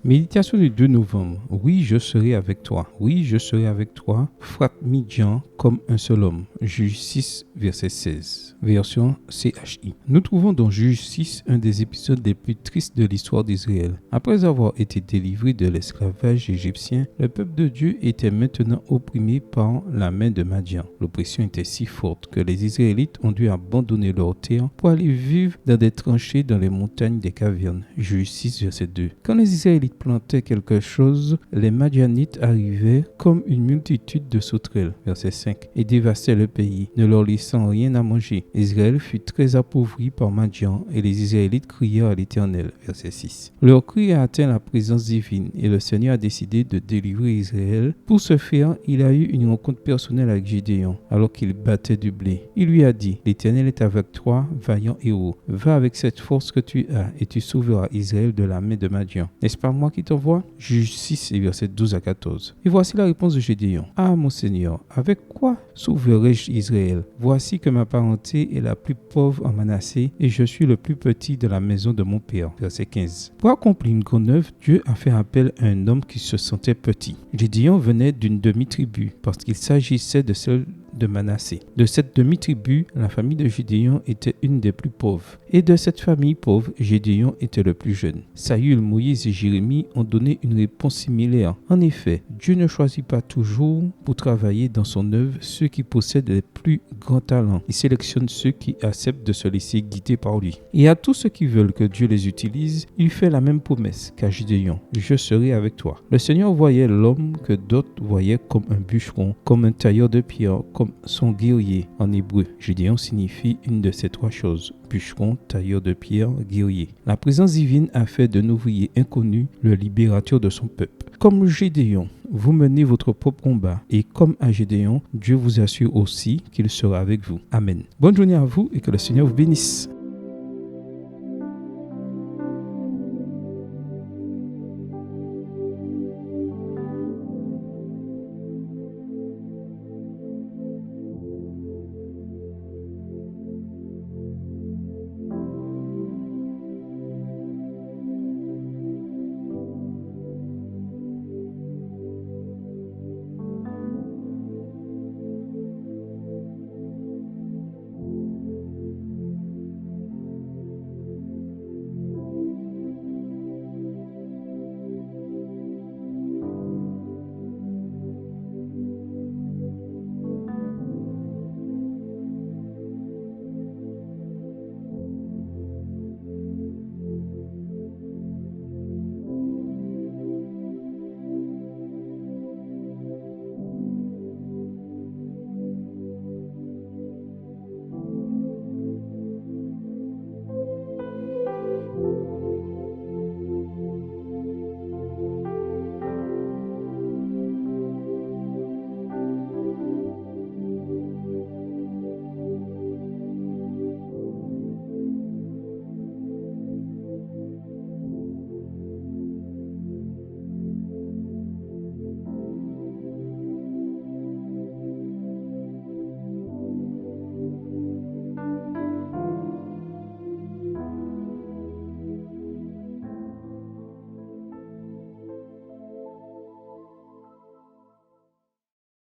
Méditation du 2 novembre. Oui, je serai avec toi. Oui, je serai avec toi. Frappe Midian comme un seul homme. Juge 6, verset 16. Version CHI. Nous trouvons dans Juge 6 un des épisodes les plus tristes de l'histoire d'Israël. Après avoir été délivré de l'esclavage égyptien, le peuple de Dieu était maintenant opprimé par la main de Madian. L'oppression était si forte que les Israélites ont dû abandonner leur terre pour aller vivre dans des tranchées dans les montagnes des cavernes. Juge 6, verset 2. Quand les Israélites plantaient quelque chose, les Madianites arrivaient comme une multitude de sauterelles, verset 5, et dévastaient le pays, ne leur laissant rien à manger. Israël fut très appauvri par Madian, et les Israélites crièrent à l'Éternel, verset 6. Leur cri a atteint la présence divine, et le Seigneur a décidé de délivrer Israël. Pour ce faire, il a eu une rencontre personnelle avec Gédéon, alors qu'il battait du blé. Il lui a dit, l'Éternel est avec toi, vaillant héros. Va avec cette force que tu as, et tu sauveras Israël de la main de Madian. N'est-ce pas moi qui t'envoie? Juge 6, versets 12 à 14. Et voici la réponse de Gédéon. Ah, mon Seigneur, avec quoi sauverai-je Israël? Voici que ma parenté est la plus pauvre en Manassé, et je suis le plus petit de la maison de mon père. Verset 15. Pour accomplir une grande œuvre, Dieu a fait appel à un homme qui se sentait petit. Gédéon venait d'une demi-tribu, parce qu'il s'agissait de celle de Manassé. De cette demi-tribu, la famille de Gédéon était une des plus pauvres. Et de cette famille pauvre, Gédéon était le plus jeune. Saül, Moïse et Jérémie ont donné une réponse similaire. En effet, Dieu ne choisit pas toujours pour travailler dans son œuvre ceux qui possèdent les plus grands talents. Il sélectionne ceux qui acceptent de se laisser guider par lui. Et à tous ceux qui veulent que Dieu les utilise, il fait la même promesse qu'à Gédéon. Je serai avec toi. Le Seigneur voyait l'homme que d'autres voyaient comme un bûcheron, comme un tailleur de pierre, comme son guerrier en hébreu. Gédéon signifie une de ces trois choses. Bûcheron, tailleur de pierre, guerrier. La présence divine a fait d'un ouvrier inconnu le libérateur de son peuple. Comme Gédéon, vous menez votre propre combat et comme à Gédéon, Dieu vous assure aussi qu'il sera avec vous. Amen. Bonne journée à vous et que le Seigneur vous bénisse.